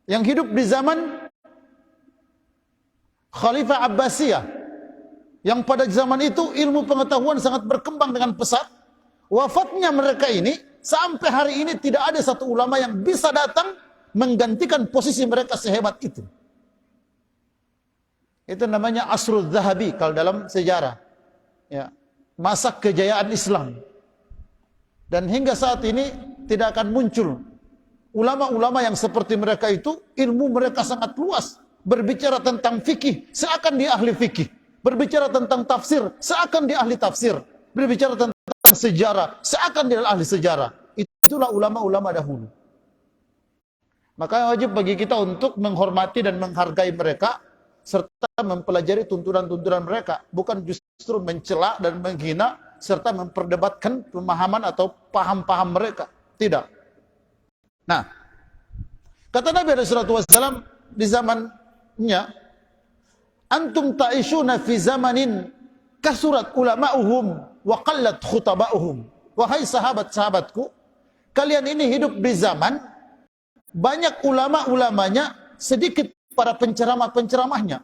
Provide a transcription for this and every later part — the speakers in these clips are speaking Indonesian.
yang hidup di zaman Khalifah Abbasiyah, yang pada zaman itu ilmu pengetahuan sangat berkembang dengan pesat. Wafatnya mereka ini, sampai hari ini tidak ada satu ulama yang bisa datang menggantikan posisi mereka sehebat itu. Itu namanya Asrul Zahabi kalau dalam sejarah, ya, masa kejayaan Islam. Dan hingga saat ini tidak akan muncul ulama-ulama yang seperti mereka itu. Ilmu mereka sangat luas. Berbicara tentang fikih, seakan dia ahli fikih. Berbicara tentang tafsir, seakan dia ahli tafsir. Berbicara tentang sejarah, seakan dia ahli sejarah. Itulah ulama-ulama dahulu. Maka wajib bagi kita untuk menghormati dan menghargai mereka, serta mempelajari tuntunan-tuntunan mereka, bukan justru mencela dan menghina serta memperdebatkan pemahaman atau paham-paham mereka. Tidak. Nah, kata Nabi SAW di zamannya, antum ta'ishuna fi zamanin kasurat ulama'uhum wa qallat khutaba'uhum. Wahai sahabat-sahabatku, kalian ini hidup di zaman banyak ulama-ulamanya, sedikit para penceramah-penceramahnya.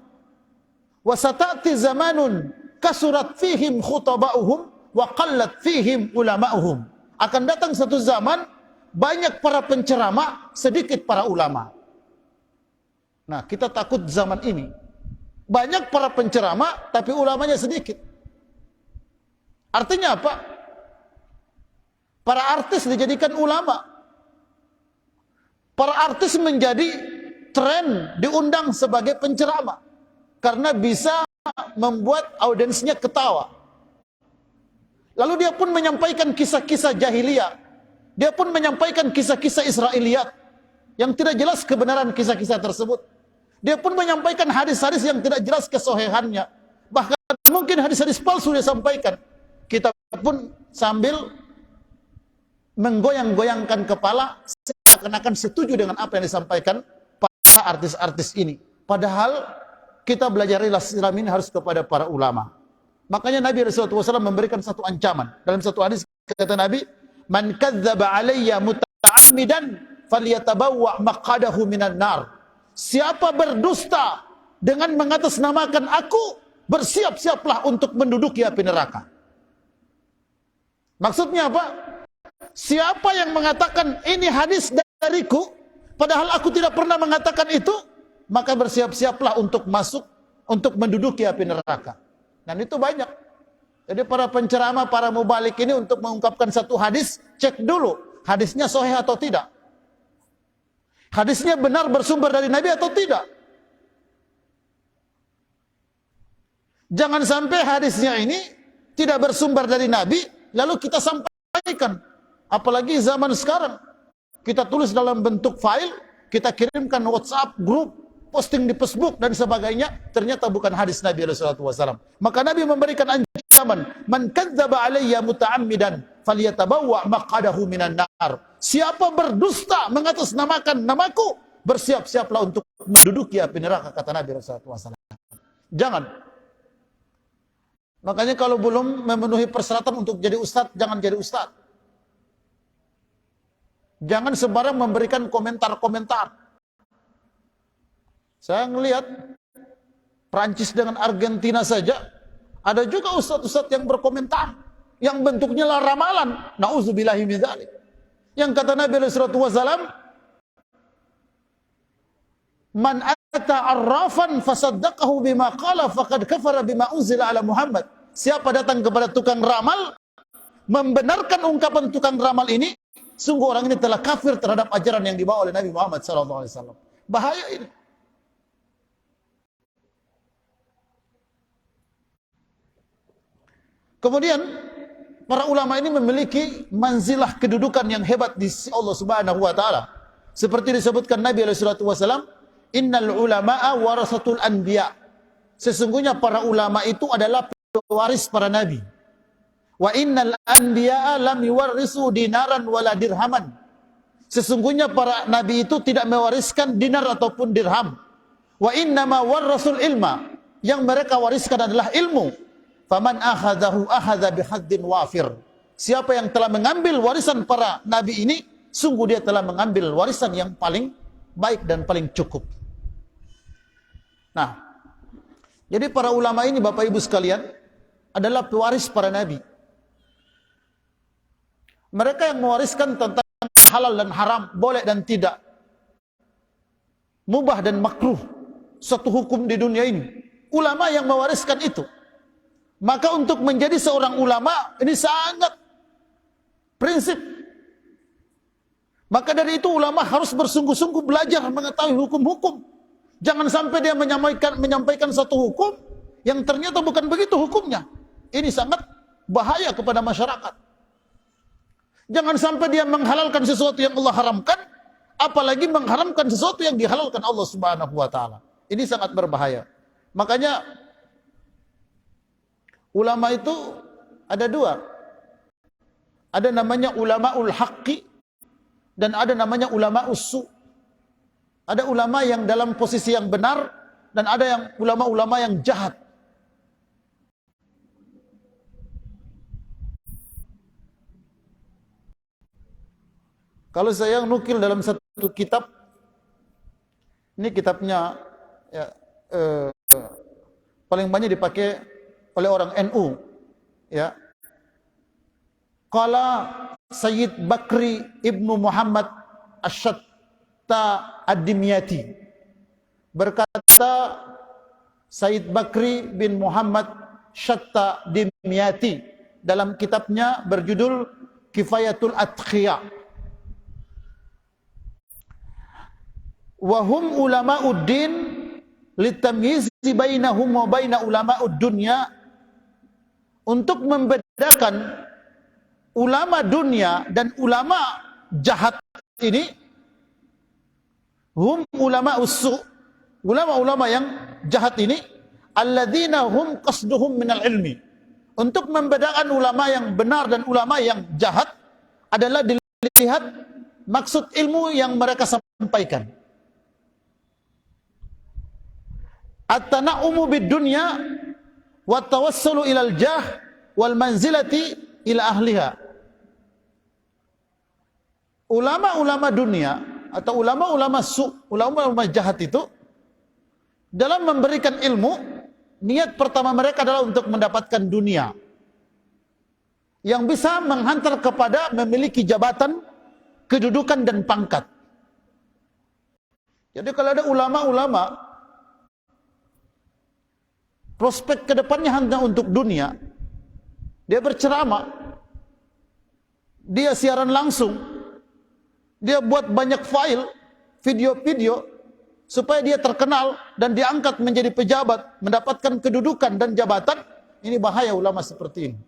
Wasatati zamanun kasurat fihim khutaba'uhum wa qallat fihim ulama'uhum. Akan datang satu zaman banyak para penceramah, sedikit para ulama. Nah, kita takut zaman ini banyak para penceramah tapi ulamanya sedikit. Artinya apa? Para artis dijadikan ulama. Para artis menjadi tren, diundang sebagai penceramah karena bisa membuat audiensnya ketawa. Lalu dia pun menyampaikan kisah-kisah jahiliyah. Dia pun menyampaikan kisah-kisah Israiliyat yang tidak jelas kebenaran kisah-kisah tersebut. Dia pun menyampaikan hadis-hadis yang tidak jelas kesohihannya. Bahkan mungkin hadis-hadis palsu dia sampaikan. Kita pun sambil menggoyang-goyangkan kepala seakan-akan setuju dengan apa yang disampaikan para artis-artis ini. Padahal kita belajar Islam ini harus kepada para ulama. Makanya Nabi SAW memberikan satu ancaman. Dalam satu hadis kata Nabi, "Man kadzdzaba alayya muta'ammidan falyatabawwa maq'adahu minan nar." Siapa berdusta dengan mengatasnamakan aku, bersiap-siaplah untuk menduduki api neraka. Maksudnya apa? Siapa yang mengatakan ini hadis dariku, padahal aku tidak pernah mengatakan itu, maka bersiap-siaplah untuk masuk, untuk menduduki api neraka. Dan itu banyak. Jadi para penceramah, para mubalik ini untuk mengungkapkan satu hadis, cek dulu hadisnya sahih atau tidak. Hadisnya benar bersumber dari Nabi atau tidak. Jangan sampai hadisnya ini tidak bersumber dari Nabi, lalu kita sampaikan. Apalagi zaman sekarang, kita tulis dalam bentuk file, kita kirimkan WhatsApp, grup, posting di Facebook dan sebagainya, ternyata bukan hadis Nabi SAW. Maka Nabi memberikan ancaman, "Man kadzdzaba alayya muta'ammidan falyatabawwa maq'adahu minan nar." Siapa berdusta mengatasnamakan namaku, bersiap-siaplah untuk menduduki api neraka, kata Nabi SAW. Jangan. Makanya kalau belum memenuhi persyaratan untuk jadi ustadz, jangan jadi ustadz. Jangan sembarang memberikan komentar-komentar. Saya ngelihat Prancis dengan Argentina saja, ada juga ustadz-ustadz yang berkomentar, yang bentuknya lah ramalan. Nauzubillahi min dzalik. Yang kata Nabi SAW, "Man ata arrafan fasaddaqahu bima qala faqad kafara bima unzila ala Muhammad." Siapa datang kepada tukang ramal, membenarkan ungkapan tukang ramal ini, sungguh orang ini telah kafir terhadap ajaran yang dibawa oleh Nabi Muhammad SAW. Bahaya ini. Kemudian para ulama ini memiliki manzilah kedudukan yang hebat di sisi Allah Subhanahu wa taala. Seperti disebutkan Nabi SAW, "Innal ulama'a warasatul anbiya." Sesungguhnya para ulama itu adalah pewaris para nabi. Wa innal anbiya'a lam yuwarrisu dinaran wala dirhaman. Sesungguhnya para nabi itu tidak mewariskan dinar ataupun dirham. Wa innama warrasul ilma. Yang mereka wariskan adalah ilmu. Faman akhadahu akhadha bihaddin wafir. Siapa yang telah mengambil warisan para nabi ini, sungguh dia telah mengambil warisan yang paling baik dan paling cukup. Nah, jadi para ulama ini Bapak Ibu sekalian adalah pewaris para nabi. Mereka yang mewariskan tentang halal dan haram, boleh dan tidak, mubah dan makruh, satu hukum di dunia ini. Ulama yang mewariskan itu. Maka untuk menjadi seorang ulama ini sangat prinsip. Maka dari itu ulama harus bersungguh-sungguh belajar mengetahui hukum-hukum. Jangan sampai dia menyampaikan satu hukum yang ternyata bukan begitu hukumnya. Ini sangat bahaya kepada masyarakat. Jangan sampai dia menghalalkan sesuatu yang Allah haramkan, apalagi mengharamkan sesuatu yang dihalalkan Allah Subhanahu wa taala. Ini sangat berbahaya. Makanya ulama itu ada dua. Ada namanya ulamaul haqqi dan ada namanya ulamaus su. Ada ulama yang dalam posisi yang benar dan ada yang ulama-ulama yang jahat. Kalau saya nukil dalam satu kitab, ini kitabnya ya, paling banyak dipakai oleh orang NU, ya. Qala Sayyid Bakri Ibnu Muhammad Asyatta Ad-Dimyati, berkata Sayyid Bakri bin Muhammad Syatta Dimyati dalam kitabnya berjudul Kifayatul Atqiya. Wahum ulama'uddin litamyizi bainahum wa baina ulama'ud dunya, untuk membedakan ulama dunia dan ulama jahat ini. Hum ulama'us su, ulama-ulama yang jahat ini, alladzina hum qasduhum minal ilmi. Untuk membedakan ulama yang benar dan ulama yang jahat adalah dilihat maksud ilmu yang mereka sampaikan. At-tana'umu bid-dunya wa tawassulu ilal jah wal manzilati ila ahliha. Ulama-ulama dunia atau ulama-ulama su, ulama-ulama jahat itu dalam memberikan ilmu, niat pertama mereka adalah untuk mendapatkan dunia yang bisa menghantar kepada memiliki jabatan, kedudukan dan pangkat. Jadi kalau ada ulama-ulama prospek kedepannya hanya untuk dunia, dia berceramah, dia siaran langsung, dia buat banyak file, video-video, supaya dia terkenal dan diangkat menjadi pejabat, mendapatkan kedudukan dan jabatan. Ini bahaya ulama seperti ini.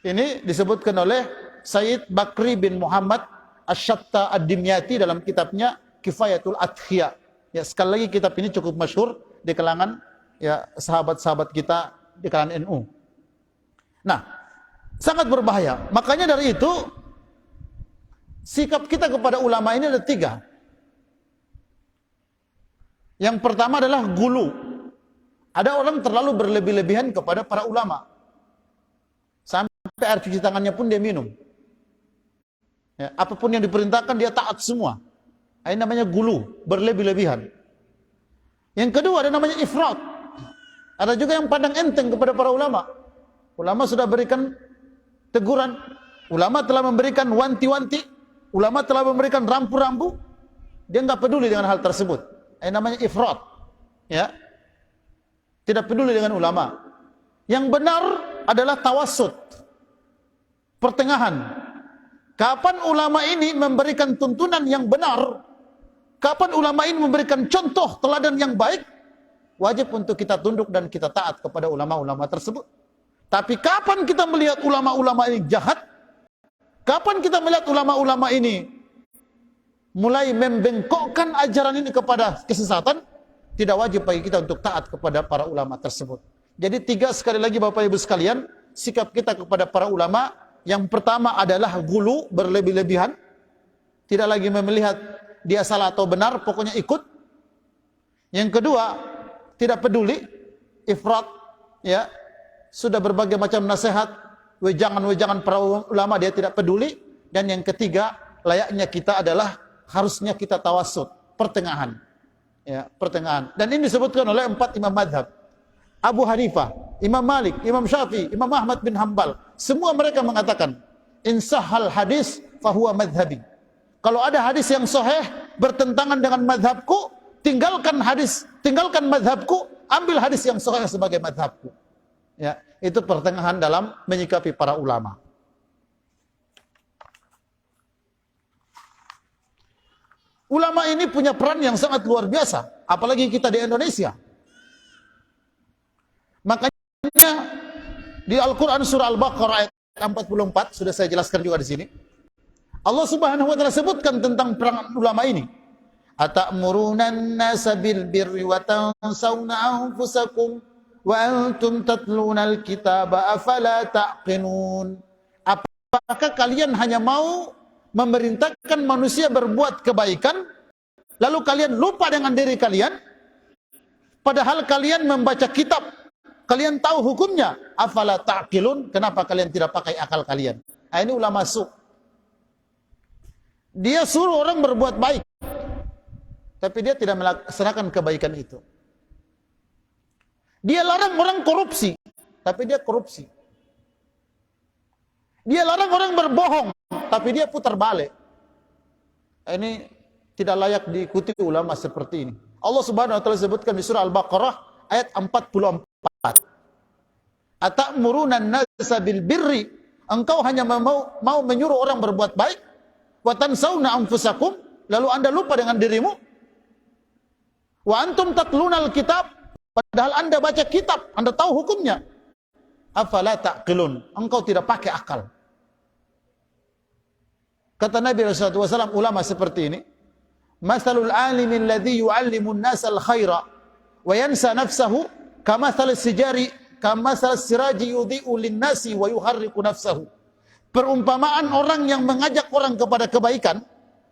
Ini disebutkan oleh Sayyid Bakri bin Muhammad Asyatta Ad-Dimyati dalam kitabnya Kifayatul Atqiya. Ya, sekali lagi kitab ini cukup masyhur di kalangan ya sahabat-sahabat kita di kalangan NU. Nah, sangat berbahaya. Makanya dari itu sikap kita kepada ulama ini ada 3. Yang pertama adalah gulu. Ada orang terlalu berlebih-lebihan kepada para ulama. Sampai air cuci tangannya pun dia minum. Ya, apapun yang diperintahkan dia taat semua. Ini namanya gulu, berlebih-lebihan. Yang kedua ada namanya ifrat. Ada juga yang pandang enteng kepada para ulama. Ulama sudah berikan teguran, ulama telah memberikan wanti-wanti, ulama telah memberikan rampu-rampu, dia enggak peduli dengan hal tersebut. Ini namanya ifrat. Ya. Tidak peduli dengan ulama. Yang benar adalah tawassut. Pertengahan. Kapan ulama ini memberikan tuntunan yang benar? Kapan ulama ini memberikan contoh teladan yang baik? Wajib untuk kita tunduk dan kita taat kepada ulama-ulama tersebut. Tapi kapan kita melihat ulama-ulama ini jahat? Kapan kita melihat ulama-ulama ini mulai membengkokkan ajaran ini kepada kesesatan? Tidak wajib bagi kita untuk taat kepada para ulama tersebut. Jadi 3 sekali lagi Bapak Ibu sekalian, sikap kita kepada para ulama, yang pertama adalah gulu, berlebih-lebihan. Tidak lagi melihat dia salah atau benar, pokoknya ikut. Yang kedua, tidak peduli, ifrat, ya, sudah berbagai macam nasihat, wejangan-wejangan para ulama dia tidak peduli. Dan yang ketiga, layaknya kita adalah harusnya kita tawassut. pertengahan. Ya, pertengahan. Dan ini disebutkan oleh 4 imam madhab. Abu Hanifah, Imam Malik, Imam Syafi'i, Imam Ahmad bin Hanbal. Semua mereka mengatakan, insahal hadis fahuwa madhabi. Kalau ada hadis yang sahih bertentangan dengan madhabku, tinggalkan madhabku, ambil hadis yang sahih sebagai madhabku. Ya, itu pertengahan dalam menyikapi para ulama. Ulama ini punya peran yang sangat luar biasa, apalagi kita di Indonesia. Makanya di Al-Quran surah Al-Baqarah ayat 44, sudah saya jelaskan juga di sini. Allah Subhanahu wa taala sebutkan tentang peran ulama ini. Atamuruna an-nasa bil birri wa tansawna anfusakum wa antum tatluna al-kitaba afala taqilun. Apakah kalian hanya mau memerintahkan manusia berbuat kebaikan lalu kalian lupa dengan diri kalian, padahal kalian membaca kitab, kalian tahu hukumnya. Afala taqilun, kenapa kalian tidak pakai akal kalian? Nah, ini ulama su. Dia suruh orang berbuat baik, tapi dia tidak melaksanakan kebaikan itu. Dia larang orang korupsi, tapi dia korupsi. Dia larang orang berbohong, tapi dia putar balik. Ini tidak layak diikuti ulama seperti ini. Allah Subhanahu wa taala sebutkan di surah Al-Baqarah ayat 44. Atamuruna an-nasa bil birri, engkau hanya mau menyuruh orang berbuat baik, wa tansawna anfusakum, lalu Anda lupa dengan dirimu. Wa antum tatluna al-kitab, padahal Anda baca kitab, Anda tahu hukumnya. Afala taqilun, engkau tidak pakai akal. Kata Nabi sallallahu alaihi wasallam, ulama seperti ini, masalul alimi alladhi yu'allimu an-nasa al-khaira wa yansa nafsahu kamathal siraji yudhi'u lin-nasi wa yuharriqu nafsahu. Perumpamaan orang yang mengajak orang kepada kebaikan,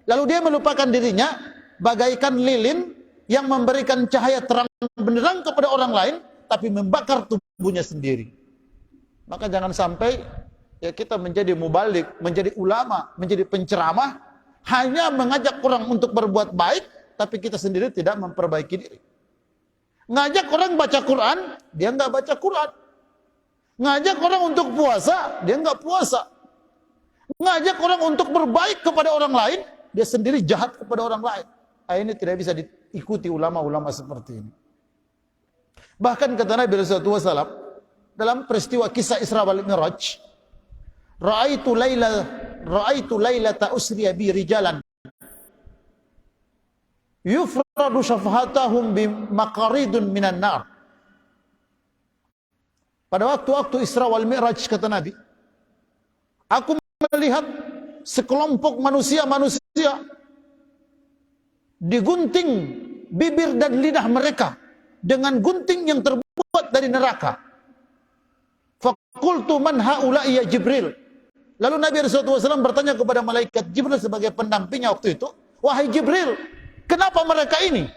lalu dia melupakan dirinya, bagaikan lilin yang memberikan cahaya terang benderang kepada orang lain, tapi membakar tubuhnya sendiri. Maka jangan sampai ya kita menjadi mubalik, menjadi ulama, menjadi penceramah, hanya mengajak orang untuk berbuat baik, tapi kita sendiri tidak memperbaiki diri. Ngajak orang baca Quran, dia nggak baca Quran. Ngajak orang untuk puasa, dia nggak puasa. Ngajak orang untuk berbaik kepada orang lain, dia sendiri jahat kepada orang lain. Ini tidak bisa diikuti ulama-ulama seperti ini. Bahkan kata Nabi sallallahu alaihi wasallam dalam peristiwa kisah Isra wal Mi'raj, Ra'aitu lailata usriya bi rijalan yufradu syafhatahum bimaqaridun minan nar. Pada waktu-waktu Isra wal Mi'raj, kata Nabi, aku melihat sekelompok manusia digunting bibir dan lidah mereka dengan gunting yang terbuat dari neraka. Faqultu man haula'i ya Jibril. Lalu Nabi SAW bertanya kepada malaikat Jibril sebagai pendampingnya waktu itu, wahai Jibril, kenapa mereka ini?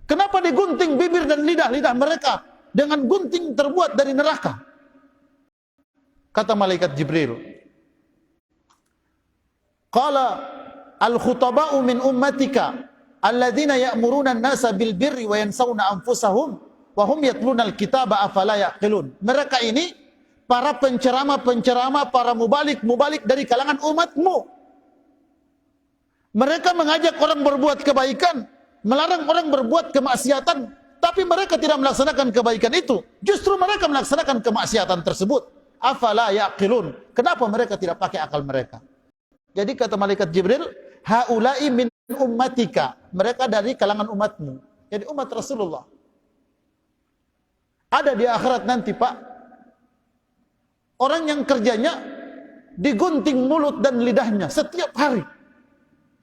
Kenapa digunting bibir dan lidah mereka dengan gunting terbuat dari neraka? Kata malaikat Jibril, qala al-khutaba'u min ummatika alladzina ya'muruna an-nasa bil birri wa yansawna anfusahum wa hum yatluna al-kitaba afala yaqilun. Mereka ini para penceramah, para mubalik dari kalangan umatmu. Mereka mengajak orang berbuat kebaikan, melarang orang berbuat kemaksiatan, tapi mereka tidak melaksanakan kebaikan itu. Justru mereka melaksanakan kemaksiatan tersebut. Afala yaqilun. Kenapa mereka tidak pakai akal mereka? Jadi kata malaikat Jibril, haula'i min ummatika. Mereka dari kalangan umatmu. Jadi umat Rasulullah. Ada di akhirat nanti, Pak, orang yang kerjanya digunting mulut dan lidahnya setiap hari.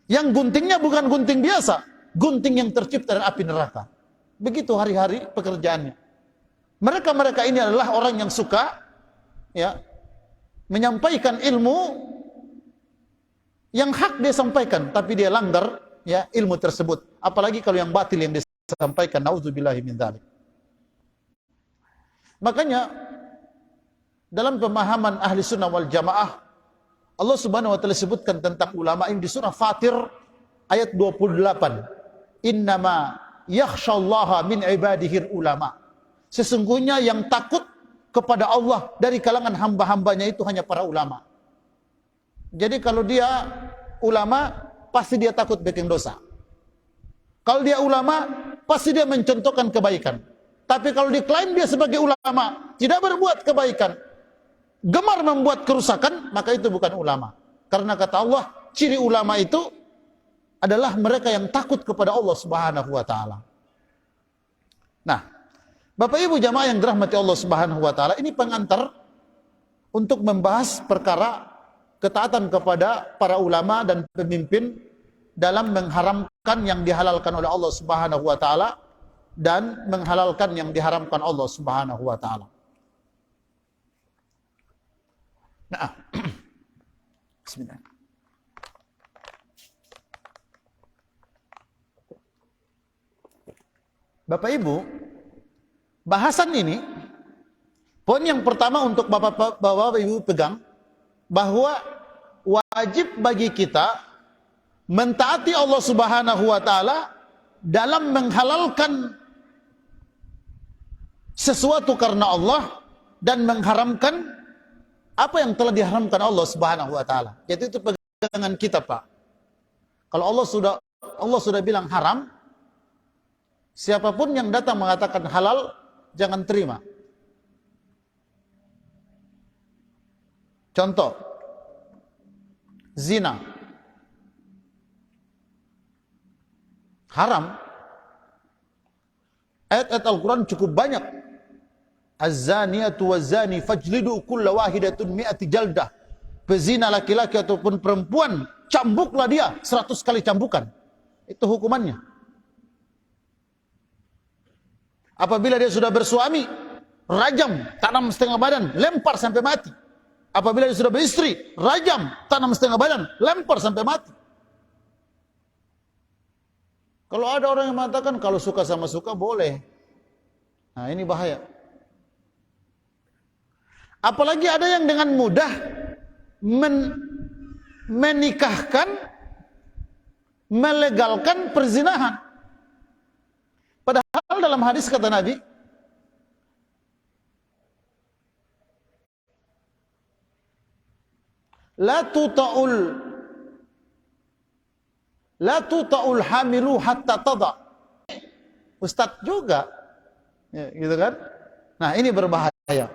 Yang guntingnya bukan gunting biasa, gunting yang tercipta dari api neraka. Begitu hari-hari pekerjaannya. Mereka ini adalah orang yang suka ya menyampaikan ilmu yang hak dia sampaikan, tapi dia langgar ya ilmu tersebut. Apalagi kalau yang batil yang disampaikan, nauzubillahi min dzalik. Makanya dalam pemahaman ahli sunnah wal jamaah, Allah Subhanahu wa taala sebutkan tentang ulama ini di surah Fatir ayat 28. Innama yakhshallaha min ibadihil ulama. Sesungguhnya yang takut kepada Allah dari kalangan hamba-hambanya itu hanya para ulama. Jadi kalau dia ulama, pasti dia takut bikin dosa. Kalau dia ulama, pasti dia mencontohkan kebaikan. Tapi kalau diklaim dia sebagai ulama, tidak berbuat kebaikan, gemar membuat kerusakan, maka itu bukan ulama. Karena kata Allah, ciri ulama itu adalah mereka yang takut kepada Allah Subhanahu wa taala. Nah, Bapak Ibu jamaah yang dirahmati Allah Subhanahu wa taala, ini pengantar untuk membahas perkara ketaatan kepada para ulama dan pemimpin dalam mengharamkan yang dihalalkan oleh Allah Subhanahu wa taala dan menghalalkan yang diharamkan Allah Subhanahu wa taala. Nah, bismillah. Bapak Ibu, bahasan ini, poin yang pertama untuk Bapak Ibu pegang, bahwa wajib bagi kita mentaati Allah Subhanahu wa taala dalam menghalalkan sesuatu karena Allah dan mengharamkan apa yang telah diharamkan Allah Subhanahu wa taala. Jadi itu pegangan kita, Pak. Kalau Allah sudah bilang haram, siapapun yang datang mengatakan halal, jangan terima. Contoh, zina. Haram. Ayat-ayat Al-Quran cukup banyak. Az-zaniyatu waz-zani fajlidu kulla wahidatun mi'ati jaldah. Pezina laki-laki ataupun perempuan, cambuklah dia 100 kali cambukan. Itu hukumannya. Apabila dia sudah bersuami, rajam, tanam setengah badan, lempar sampai mati. Apabila dia sudah beristri, rajam, tanam setengah badan, lempar sampai mati. Kalau ada orang yang mengatakan kalau suka sama suka boleh. Nah, ini bahaya. Apalagi ada yang dengan mudah menikahkan, melegalkan perzinahan. Padahal dalam hadis kata Nabi, La tuta'ul hamilu hatta tada. Ustadz juga, ya, gitu kan? Nah, ini berbahaya.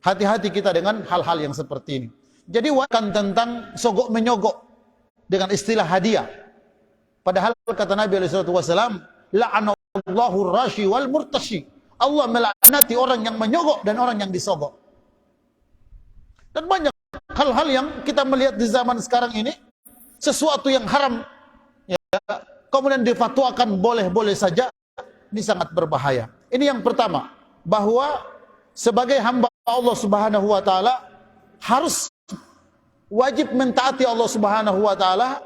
Hati-hati kita dengan hal-hal yang seperti ini. Jadi wakan tentang sogok menyogok dengan istilah hadiah. Padahal kata Nabi SAW, la'anallahu rashi wal murtashi. Allah melaknati orang yang menyogok dan orang yang disogok. Dan banyak hal-hal yang kita melihat di zaman sekarang ini, sesuatu yang haram, ya, kemudian difatwakan boleh-boleh saja, ini sangat berbahaya. Ini yang pertama, bahwa sebagai hamba Allah Subhanahu wa taala harus wajib mentaati Allah Subhanahu wa taala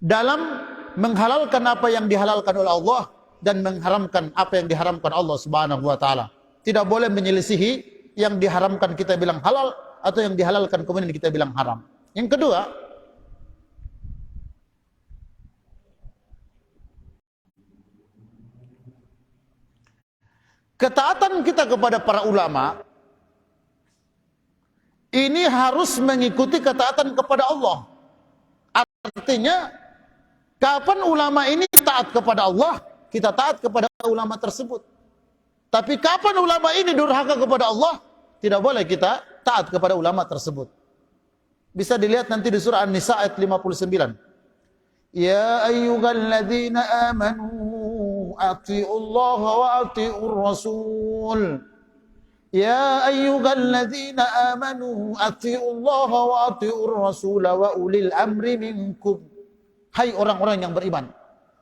dalam menghalalkan apa yang dihalalkan oleh Allah dan mengharamkan apa yang diharamkan Allah Subhanahu wa taala. Tidak boleh menyelisihi yang diharamkan kita bilang halal atau yang dihalalkan kemudian kita bilang haram. Yang kedua, ketaatan kita kepada para ulama ini harus mengikuti ketaatan kepada Allah. Artinya, kapan ulama ini taat kepada Allah, kita taat kepada ulama tersebut. Tapi kapan ulama ini durhaka kepada Allah, tidak boleh kita taat kepada ulama tersebut. Bisa dilihat nanti di surah An-Nisa ayat 59. Ya ayyuhalladzina amanu atiiullaha wa atiiur rasul. Ya ayyuhalladzina amanu atiiullaha wa atiiur rasul wa ulil amri minkum. Hai orang-orang yang beriman,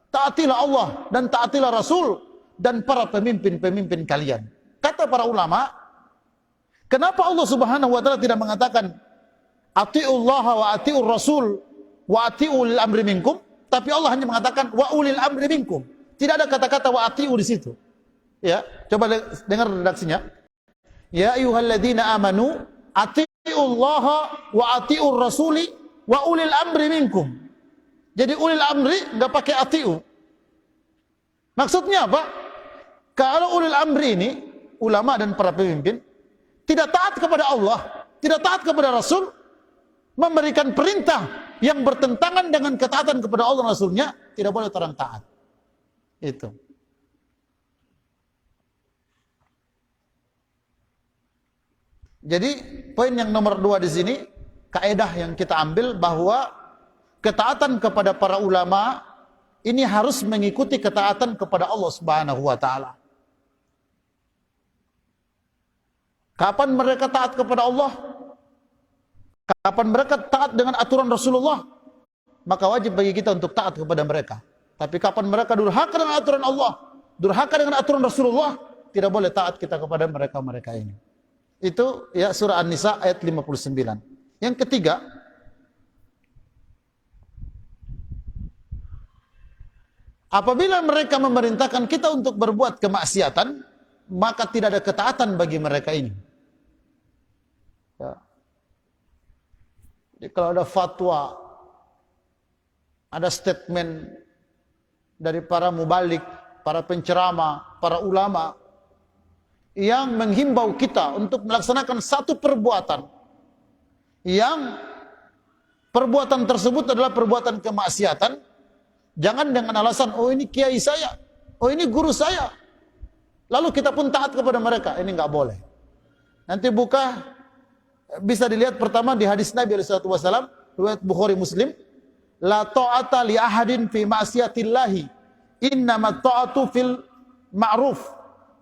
taatilah Allah dan taatilah Rasul dan para pemimpin-pemimpin kalian. Kata para ulama, kenapa Allah Subhanahu wa taala tidak mengatakan atiiullaha wa atiiur rasul wa atiul amri minkum, tapi Allah hanya mengatakan wa ulil amri minkum. Tidak ada kata-kata wa atiu di situ. Ya, coba dengar redaksinya. Ya ayyuhalladzina amanu atiiullaha wa atiur rasuli wa ulil amri minkum. Jadi ulil amri enggak pakai atiu, Maksudnya apa? Kalau ulil amri ini, ulama dan para pemimpin, tidak taat kepada Allah, tidak taat kepada Rasul, memberikan perintah yang bertentangan dengan ketaatan kepada Allah dan Rasulnya, tidak boleh orang taat. Itu. Jadi poin yang nomor 2 di sini, kaidah yang kita ambil bahwa ketaatan kepada para ulama ini harus mengikuti ketaatan kepada Allah Subhanahu wa taala. Kapan mereka taat kepada Allah? Kapan mereka taat dengan aturan Rasulullah? Maka wajib bagi kita untuk taat kepada mereka. Tapi kapan mereka durhaka dengan aturan Allah, durhaka dengan aturan Rasulullah, tidak boleh taat kita kepada mereka-mereka ini. Itu ya surah An-Nisa ayat 59. Yang ketiga, apabila mereka memerintahkan kita untuk berbuat kemaksiatan, maka tidak ada ketaatan bagi mereka ini. Ya. Jadi kalau ada fatwa, ada statement dari para mubalik, para penceramah, para ulama yang menghimbau kita untuk melaksanakan satu perbuatan yang perbuatan tersebut adalah perbuatan kemaksiatan, jangan dengan alasan, oh ini kiai saya, oh ini guru saya, lalu kita pun taat kepada mereka. Ini nggak boleh. Nanti buka, bisa dilihat pertama di hadis Nabi SAW, riwayat Bukhari Muslim, la ta'ata li ahadin fi ma'siyatillahi, innamat ta'atu fil ma'ruf.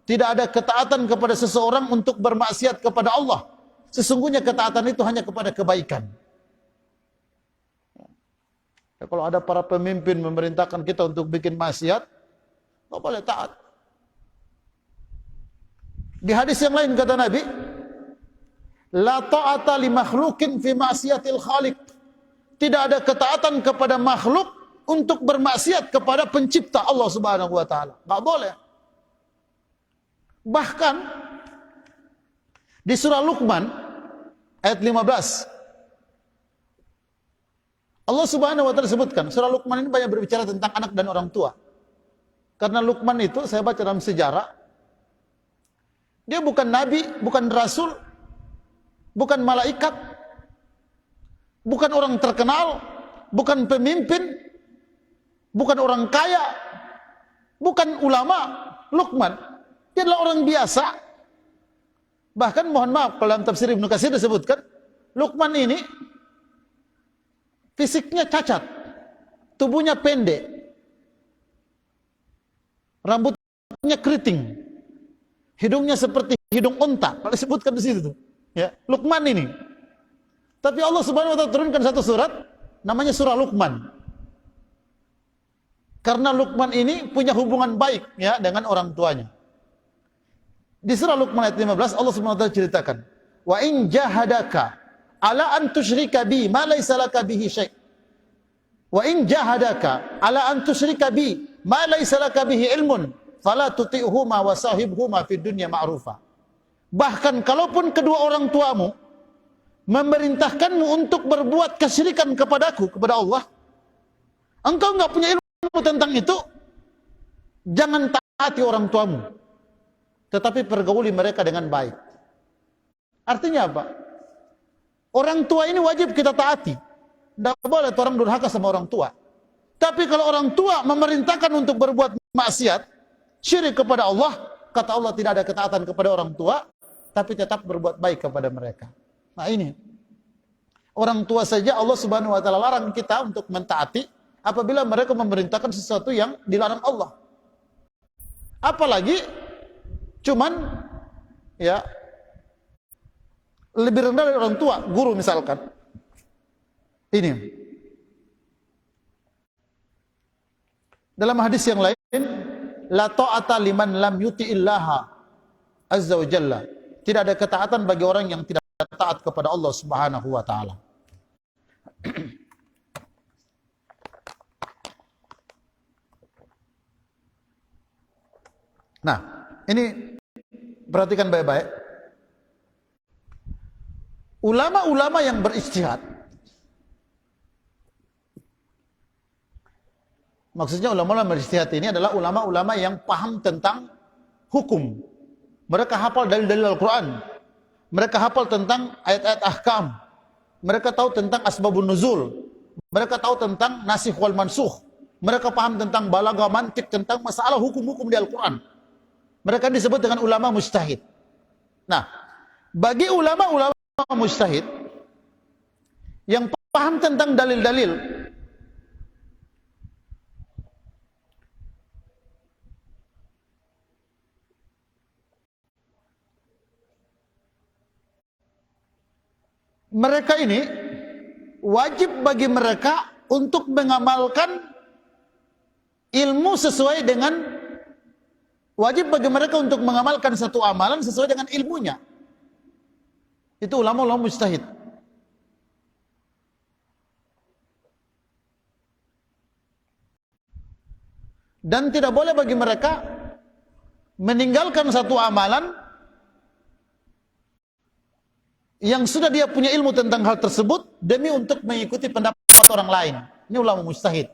Tidak ada ketaatan kepada seseorang untuk bermaksiat kepada Allah. Sesungguhnya ketaatan itu hanya kepada kebaikan. Ya, kalau ada para pemimpin memerintahkan kita untuk bikin maksiat, nggak boleh taat. Di hadis yang lain kata Nabi, la ta'ata li makhlukin fi ma'siyatil khaliq. Tidak ada ketaatan kepada makhluk untuk bermaksiat kepada pencipta Allah Subhanahu wa taala. Nggak boleh. Bahkan di surah Luqman ayat 15, Allah Subhanahu wa taala sebutkan, surah Luqman ini banyak berbicara tentang anak dan orang tua. Karena Luqman itu saya baca dalam sejarah, dia bukan nabi, bukan rasul, bukan malaikat, bukan orang terkenal, bukan pemimpin, bukan orang kaya, bukan ulama. Luqman dia adalah orang biasa. Bahkan mohon maaf, kalau dalam tafsir Ibnu Katsir disebutkan, Luqman ini fisiknya cacat, tubuhnya pendek, rambutnya keriting, hidungnya seperti hidung unta. Kalau disebutkan di situ, ya, Luqman ini. Tapi Allah Subhanahu wa taala turunkan satu surat, namanya surah Luqman. Karena Luqman ini punya hubungan baik ya dengan orang tuanya. Di surah Luqman ayat 15 Allah Subhanahu wa taala ceritakan, "Wa in jahadaka ala an tusyrika bi ma laysa laka bihi syai'." Wa in jahadaka ala an tusyrika bi ma laysa laka bihi ilmun fala tuti'huma wa sahibhuma fid dunya ma'rufa. Bahkan kalaupun kedua orang tuamu memerintahkanmu untuk berbuat kesyirikan kepadaku, kepada Allah, engkau enggak punya ilmu tentang itu, jangan taati orang tuamu, tetapi pergauli mereka dengan baik. Artinya apa? Orang tua ini wajib kita taati. Tidak boleh orang durhaka sama orang tua. Tapi kalau orang tua memerintahkan untuk berbuat maksiat, syirik kepada Allah, kata Allah tidak ada ketaatan kepada orang tua, tapi tetap berbuat baik kepada mereka. Nah ini, orang tua saja Allah Subhanahu wa taala larang kita untuk mentaati apabila mereka memerintahkan sesuatu yang dilarang Allah. Apalagi cuman ya lebih rendah dari orang tua, guru misalkan. Ini dalam hadis yang lain, la ta'ata liman lam yuti'illaha azza wa jalla. Tidak ada ketaatan bagi orang yang tidak taat kepada Allah Subhanahu wa taala. Nah, ini perhatikan baik-baik. Ulama-ulama yang berijtihad, Maksudnya ulama-ulama ijtihad ini adalah ulama-ulama yang paham tentang hukum. Mereka hafal dalil-dalil Al-Quran. Mereka hafal tentang ayat-ayat ahkam. Mereka tahu tentang asbabun nuzul. Mereka tahu tentang nasikh wal mansukh. Mereka paham tentang balaghah, mantik, tentang masalah hukum-hukum di Al-Quran. Mereka disebut dengan ulama mujtahid. Nah, bagi ulama-ulama mujtahid yang paham tentang dalil-dalil, mereka ini wajib bagi mereka untuk mengamalkan ilmu sesuai dengan, wajib bagi mereka untuk mengamalkan satu amalan sesuai dengan ilmunya. Itu ulama-ulama mujtahid. Dan tidak boleh bagi mereka meninggalkan satu amalan yang sudah dia punya ilmu tentang hal tersebut demi untuk mengikuti pendapat orang lain. Ini ulama mujtahid.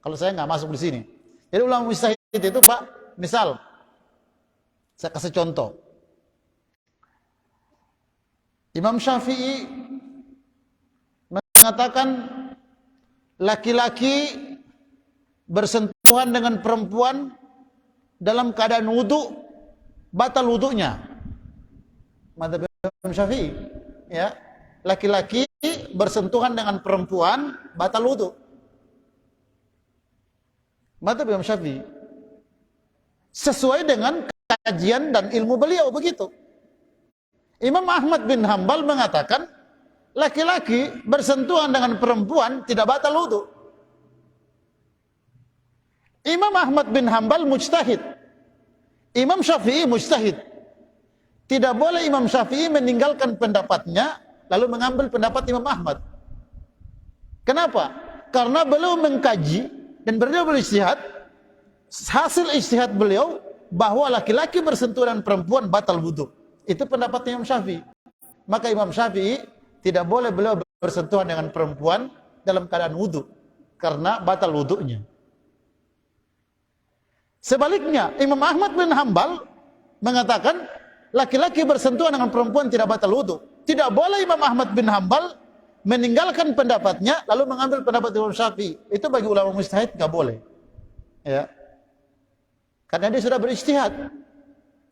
Kalau saya nggak masuk di sini. Jadi ulama mujtahid itu, Pak, misal saya kasih contoh. Imam Syafi'i mengatakan laki-laki bersentuhan dengan perempuan dalam keadaan wudu batal wudunya. Madzhab Imam Syafi'i, ya, laki-laki bersentuhan dengan perempuan batal wudu. Madzhab Imam Syafi'i sesuai dengan kajian dan ilmu beliau begitu. Imam Ahmad bin Hambal mengatakan laki-laki bersentuhan dengan perempuan tidak batal wudu. Imam Ahmad bin Hambal mujtahid, Imam Syafi'i mujtahid. Tidak boleh Imam Syafi'i meninggalkan pendapatnya lalu mengambil pendapat Imam Ahmad. Kenapa? Karena beliau mengkaji dan beliau berijtihad. Hasil ijtihad beliau bahwa laki-laki bersentuhan dengan perempuan batal wudu. Itu pendapat Imam Syafi'i. Maka Imam Syafi'i tidak boleh beliau bersentuhan dengan perempuan dalam keadaan wudu karena batal wudunya. Sebaliknya, Imam Ahmad bin Hambal mengatakan laki-laki bersentuhan dengan perempuan tidak batal wudu. Tidak boleh Imam Ahmad bin Hambal meninggalkan pendapatnya lalu mengambil pendapat Imam Syafi'i. Itu bagi ulama mujtahid enggak boleh. Ya. Karena dia sudah berijtihad.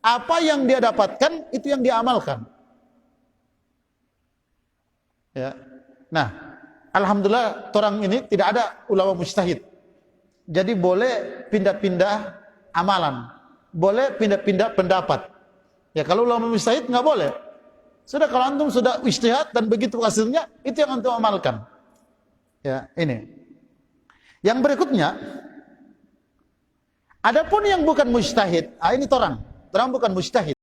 Apa yang dia dapatkan itu yang dia amalkan. Ya. Nah, alhamdulillah orang ini tidak ada ulama mujtahid. Jadi boleh pindah-pindah amalan. Boleh pindah-pindah pendapat. Ya, kalau ulama mujtahid nggak boleh. Sudah, kalau antum sudah ijtihad dan begitu hasilnya, itu yang antum amalkan. Ya, ini. Yang berikutnya, adapun yang bukan mujtahid, ini orang bukan mujtahid.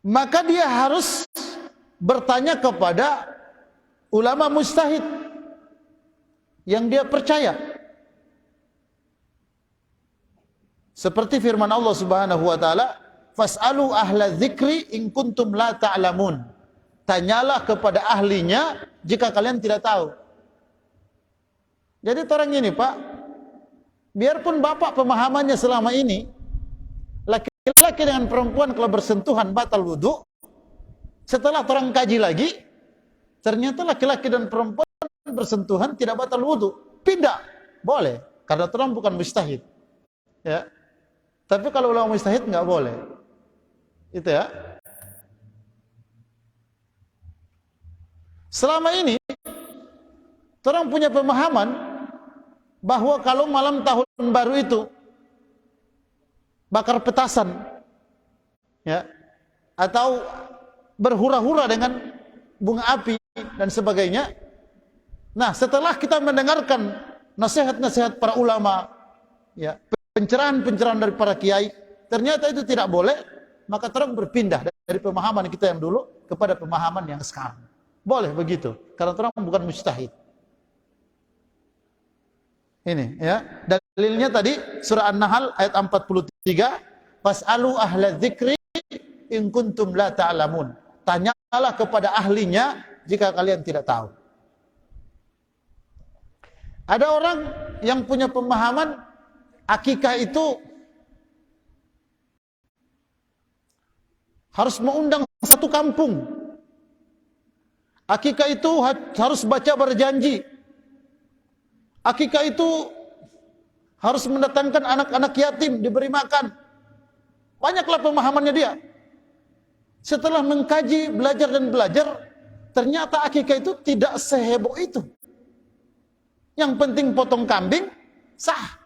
Maka dia harus bertanya kepada ulama mujtahid yang dia percaya. Seperti firman Allah Subhanahu wa taala, "Fas'alu ahla dzikri in kuntum la ta'lamun." Tanyalah kepada ahlinya jika kalian tidak tahu. Jadi orang ini, Pak, biarpun bapak pemahamannya selama ini laki-laki dengan perempuan kalau bersentuhan batal wudu, setelah orang kaji lagi ternyata laki-laki dan perempuan bersentuhan tidak batal wudu. Pindah, boleh, karena orang bukan mujtahid. Ya. Tapi kalau ulama mujtahid nggak boleh. Itu ya. Selama ini orang punya pemahaman bahwa kalau malam tahun baru itu bakar petasan, ya, atau berhura-hura dengan bunga api dan sebagainya. Nah, setelah kita mendengarkan nasihat-nasihat para ulama, ya, pencerahan-pencerahan dari para kiai, ternyata itu tidak boleh, maka terang berpindah dari pemahaman kita yang dulu kepada pemahaman yang sekarang. Boleh begitu, karena terang bukan mujtahid. Ini, ya, dalilnya tadi surah An-Nahl ayat 43, "Fas'alu ahla dzikri in kuntum la ta'lamun." Tanyalah kepada ahlinya jika kalian tidak tahu. Ada orang yang punya pemahaman akikah itu harus mengundang satu kampung. Akikah itu harus baca berjanji. Akikah itu harus mendatangkan anak-anak yatim diberi makan. Banyaklah pemahamannya dia. Setelah mengkaji, belajar dan belajar, ternyata akikah itu tidak seheboh itu. Yang penting potong kambing, sah.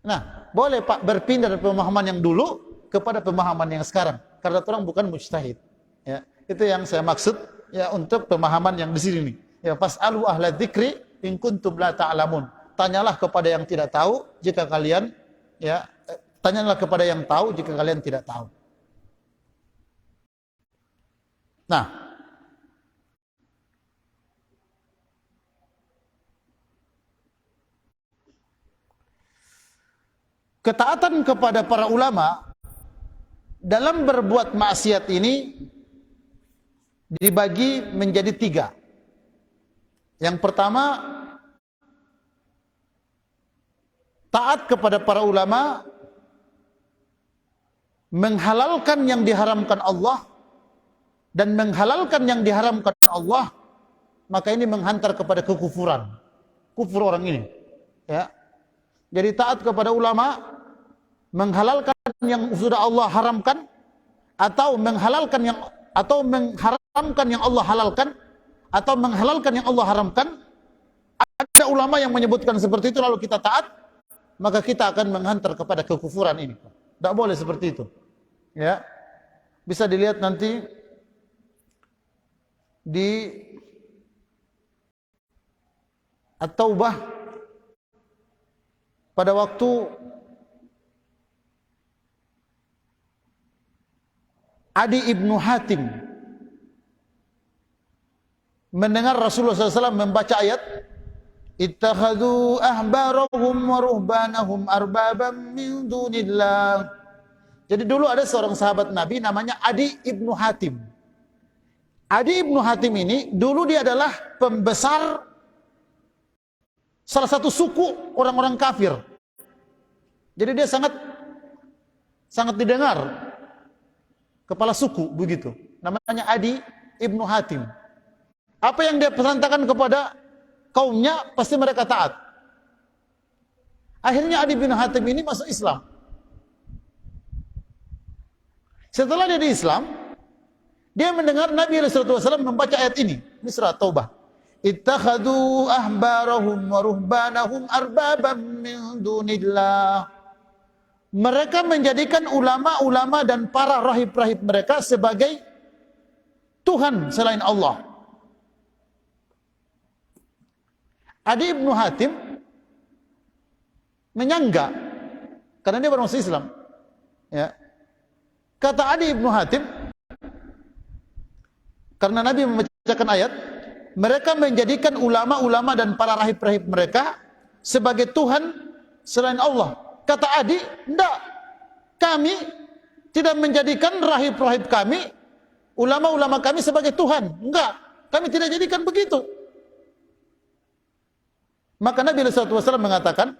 Nah, boleh Pak berpindah dari pemahaman yang dulu kepada pemahaman yang sekarang. Karena orang bukan mujtahid. Ya, itu yang saya maksud ya untuk pemahaman yang di sini nih. Ya, fas'alu ahla dzikri in kuntum la ta'lamun. Tanyalah kepada yang tidak tahu jika kalian tanyalah kepada yang tahu jika kalian tidak tahu. Nah, ketaatan kepada para ulama dalam berbuat maksiat ini dibagi menjadi 3. Yang pertama, taat kepada para ulama menghalalkan yang diharamkan Allah dan menghalalkan yang diharamkan Allah, maka ini menghantar kepada kekufuran. Kufur orang ini. Ya. Jadi taat kepada ulama, menghalalkan yang sudah Allah haramkan, atau menghalalkan yang mengharamkan yang Allah halalkan, atau menghalalkan yang Allah haramkan. Ada ulama yang menyebutkan seperti itu lalu kita taat, maka kita akan menghantar kepada kekufuran ini. Tidak boleh seperti itu. Ya, bisa dilihat nanti di At-Taubah. Pada waktu Adi ibnu Hatim mendengar Rasulullah SAW membaca ayat ittakhadhu ahbarahum wa ruhbanahum arbabam min dunillah. Jadi dulu ada seorang sahabat Nabi namanya Adi ibnu Hatim. Adi ibnu Hatim ini dulu dia adalah pembesar salah satu suku orang-orang kafir. Jadi dia sangat didengar, kepala suku begitu. Namanya Adi ibnu Hatim. Apa yang dia pesantakan kepada kaumnya pasti mereka taat. Akhirnya Adi bin Hatim ini masuk Islam. Setelah dia di Islam, dia mendengar Nabi SAW membaca ayat ini. Ini surah Taubah. Ittakhadhu ahbarahum wa ruhbanahum arbabam min dunillah. Mereka menjadikan ulama-ulama dan para rahib-rahib mereka sebagai Tuhan selain Allah. Adi ibnu Hatim menyangga karena dia bermasuk Islam. Ya. Kata Adi ibnu Hatim, karena Nabi membacakan ayat, mereka menjadikan ulama-ulama dan para rahib-rahib mereka sebagai Tuhan selain Allah. Kata Adi, enggak. Kami tidak menjadikan rahib-rahib kami, ulama-ulama kami sebagai Tuhan. Enggak. Kami tidak jadikan begitu. Maka Nabi SAW mengatakan,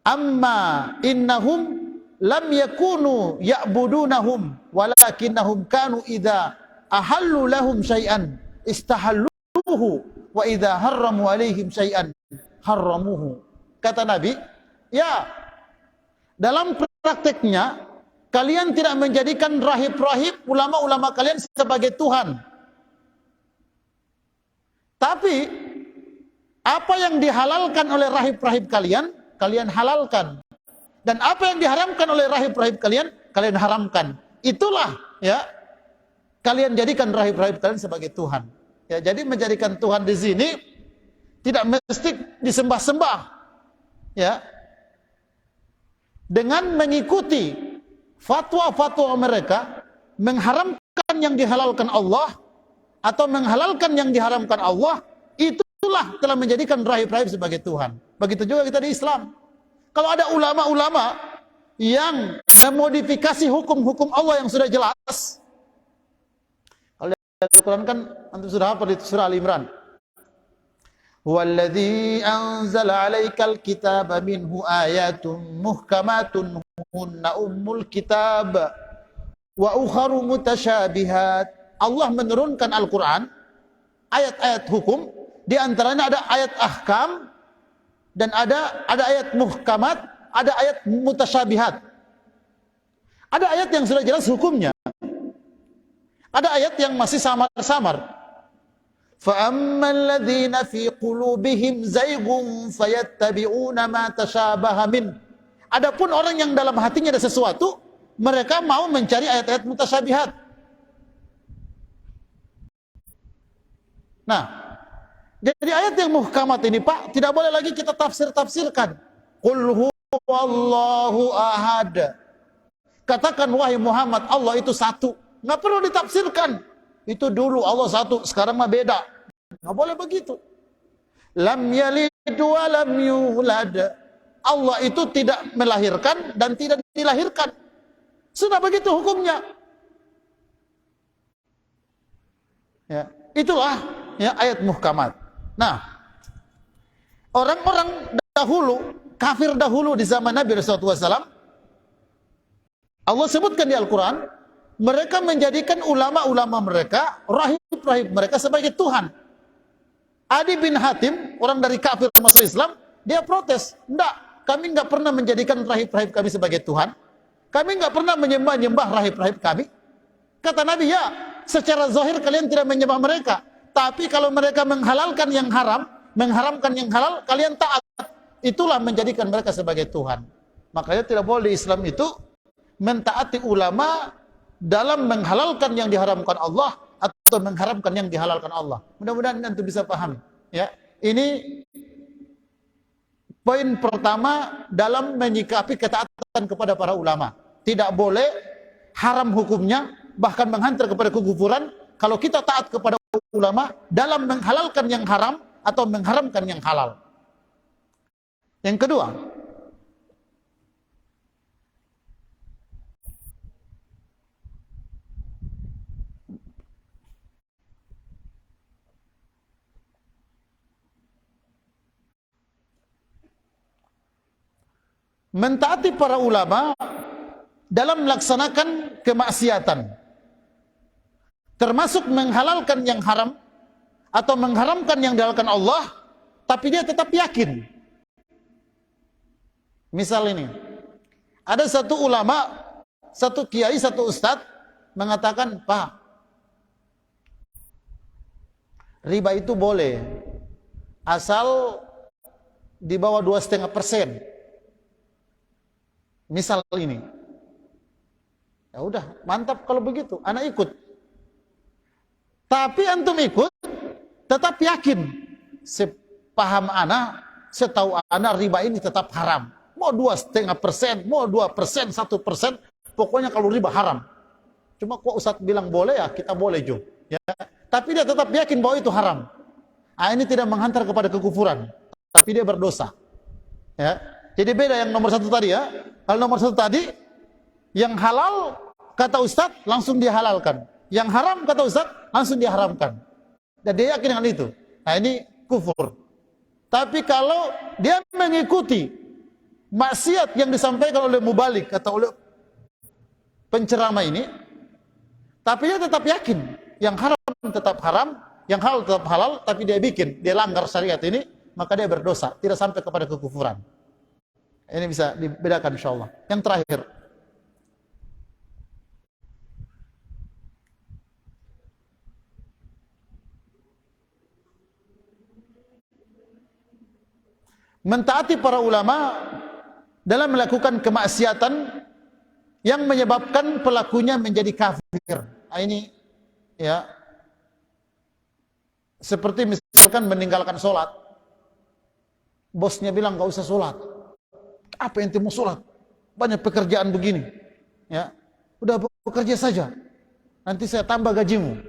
amma innahum lam yakunu ya'budunahum walakinnahum kanu idza ahallu lahum syai'an istahalluhu wa idza harramu alaihim syai'an harramuhu. Kata Nabi, ya, dalam prakteknya kalian tidak menjadikan rahib-rahib ulama-ulama kalian sebagai Tuhan. Tapi apa yang dihalalkan oleh rahib-rahib kalian, kalian halalkan. Dan apa yang diharamkan oleh rahib-rahib kalian, kalian haramkan. Itulah ya, kalian jadikan rahib-rahib kalian sebagai Tuhan. Ya, jadi menjadikan Tuhan di sini tidak mesti disembah-sembah. Ya. Dengan mengikuti fatwa-fatwa mereka, mengharamkan yang dihalalkan Allah atau menghalalkan yang diharamkan Allah, itulah telah menjadikan rahib-rahib sebagai Tuhan. Begitu juga kita di Islam. Kalau ada ulama-ulama yang memodifikasi hukum-hukum Allah yang sudah jelas, kalau lihat Al-Quran kan antum sudah hafal di surah Al-Imran. Huwallazi anzala 'alaikal kitaba minhu ayatun muhkamatun hunna ummul kitab wa ukharu mutasyabihat. Allah menurunkan Al-Qur'an, ayat-ayat hukum, di antaranya ada ayat ahkam dan ada ayat muhkamat, ada ayat mutasyabihat. Ada ayat yang sudah jelas hukumnya. Ada ayat yang masih samar-samar. فَأَمَّا الَّذِينَ فِي قُلُوبِهِمْ زَيْغٌ فَيَتَّبِعُونَ مَا تَشَابَهَ مِنْهُ. Adapun orang yang dalam hatinya ada sesuatu, mereka mau mencari ayat-ayat mutasyabihat. Nah, jadi ayat yang muhkamat ini, Pak, tidak boleh lagi kita tafsir-tafsirkan. Qul huwallahu ahad. Katakan, wahai Muhammad, Allah itu satu. Nggak perlu ditafsirkan. Itu dulu Allah satu, sekarang mah beda. Nggak boleh begitu. Lam yalid wa lam yulad. Allah itu tidak melahirkan dan tidak dilahirkan. Sudah begitu hukumnya. Ya, itulah ya ayat muhkamat. Nah, orang-orang dahulu, kafir dahulu di zaman Nabi Rasulullah SAW, Allah sebutkan di Al-Quran, mereka menjadikan ulama-ulama mereka, rahib-rahib mereka sebagai Tuhan. Adi bin Hatim, orang dari kafir masuk Islam, dia protes. Enggak, kami enggak pernah menjadikan rahib-rahib kami sebagai Tuhan. Kami enggak pernah menyembah-nyembah rahib-rahib kami. Kata Nabi, ya, secara zahir kalian tidak menyembah mereka. Tapi kalau mereka menghalalkan yang haram, mengharamkan yang halal, kalian taat. Itulah menjadikan mereka sebagai Tuhan. Makanya tidak boleh di Islam itu mentaati ulama dalam menghalalkan yang diharamkan Allah atau mengharamkan yang dihalalkan Allah. Mudah-mudahan Anda bisa paham. Ya, ini poin pertama dalam menyikapi ketaatan kepada para ulama. Tidak boleh haram hukumnya, bahkan menghantar kepada kekufuran kalau kita taat kepada ulama dalam menghalalkan yang haram atau mengharamkan yang halal. Yang kedua, mentaati para ulama dalam melaksanakan kemaksiatan, termasuk menghalalkan yang haram atau mengharamkan yang dihalalkan Allah, tapi dia tetap yakin. Misal ini, ada satu ulama, satu kiai, satu ustadz mengatakan, Pak, riba itu boleh asal di bawah 2,5%. Misal ini, ya udah mantap kalau begitu, anak ikut. Tapi antum ikut, tetap yakin, sepaham anak, setahu anak riba ini tetap haram. Mau 2,5%, mau 2%, 1%, pokoknya kalau riba haram. Cuma kok Ustadz bilang boleh, ya kita boleh juga. Ya. Tapi dia tetap yakin bahwa itu haram. Nah, ini tidak menghantar kepada kekufuran, tapi dia berdosa. Ya. Jadi beda yang nomor satu tadi ya. Kalau nomor satu tadi, yang halal kata Ustadz langsung dihalalkan. Yang haram kata Ustadz langsung diharamkan. Dan dia yakin dengan itu. Nah ini kufur. Tapi kalau dia mengikuti maksiat yang disampaikan oleh mubalik atau oleh penceramah ini, tapi dia tetap yakin yang haram tetap haram, yang halal tetap halal, tapi dia bikin, dia langgar syariat ini, maka dia berdosa, tidak sampai kepada kekufuran. Ini bisa dibedakan insyaallah. Yang terakhir, mentaati para ulama dalam melakukan kemaksiatan yang menyebabkan pelakunya menjadi kafir. Nah, ini ya seperti misalkan meninggalkan sholat. Bosnya bilang gak usah sholat. Apa yang mau sholat? Banyak pekerjaan begini. Ya, udah bekerja saja. Nanti saya tambah gajimu.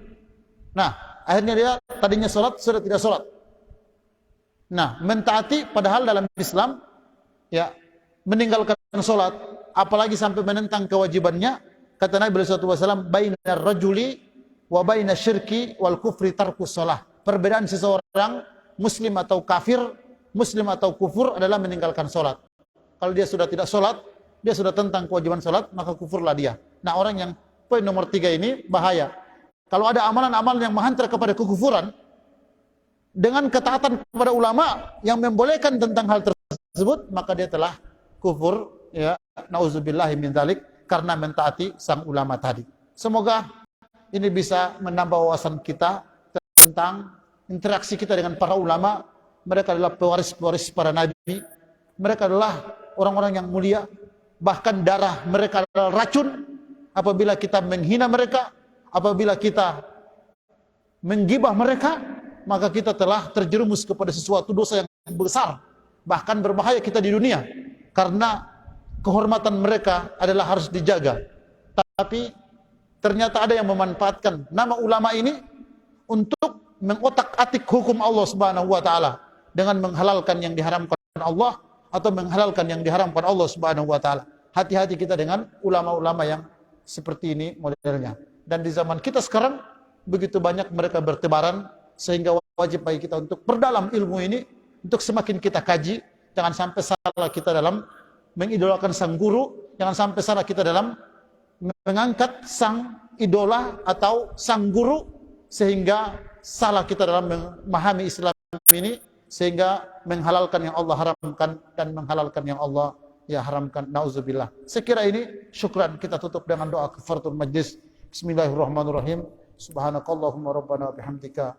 Nah, akhirnya dia tadinya sholat sudah tidak sholat. Nah, mentaati padahal dalam Islam ya meninggalkan sholat, apalagi sampai menentang kewajibannya, kata Nabi sallallahu alaihi wasallam, bainar rajuli wa bainas syirki wal kufri tarkus shalah. Perbedaan seseorang muslim atau kafir, muslim atau kufur adalah meninggalkan sholat. Kalau dia sudah tidak sholat, dia sudah tentang kewajiban sholat, maka kufurlah dia. Nah, orang yang poin nomor 3 ini bahaya. Kalau ada amalan-amalan yang menghantar kepada kekufuran, dengan ketaatan kepada ulama yang membolehkan tentang hal tersebut, maka dia telah kufur, ya, nauzubillahi min dzalik, karena mentaati sang ulama tadi. Semoga ini bisa menambah wawasan kita tentang interaksi kita dengan para ulama. Mereka adalah pewaris-pewaris para nabi. Mereka adalah orang-orang yang mulia. Bahkan darah mereka adalah racun. Apabila kita menghina mereka, apabila kita menggibah mereka, maka kita telah terjerumus kepada sesuatu dosa yang besar, bahkan berbahaya kita di dunia, karena kehormatan mereka adalah harus dijaga. Tapi ternyata ada yang memanfaatkan nama ulama ini untuk mengotak-atik hukum Allah Subhanahu wa taala dengan menghalalkan yang diharamkan Allah atau menghalalkan yang diharamkan Allah Subhanahu wa taala. Hati-hati kita dengan ulama-ulama yang seperti ini modelnya. Dan di zaman kita sekarang begitu banyak mereka bertebaran, sehingga wajib bagi kita untuk perdalam ilmu ini, untuk semakin kita kaji. Jangan sampai salah kita dalam mengidolakan sang guru, jangan sampai salah kita dalam mengangkat sang idola atau sang guru, sehingga salah kita dalam memahami Islam ini, sehingga menghalalkan yang Allah haramkan dan menghalalkan yang Allah ya haramkan. Nauzubillah. Sekira ini syukran, kita tutup dengan doa kafaratul majlis. Bismillahirrahmanirrahim. Subhanakallahumma rabbana wa bihamdika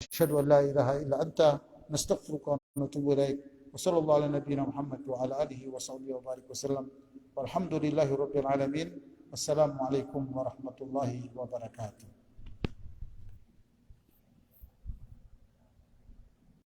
asyhadu an la ilaha illa anta nastaghfiruka wa natubu ilaik. Wa sallallahu ala nabiyyina Muhammad wa ala alihi wa sahbihi wa barik wasallam. Walhamdulillahi rabbil alamin. Wassalamu alaikum warahmatullahi wabarakatuh.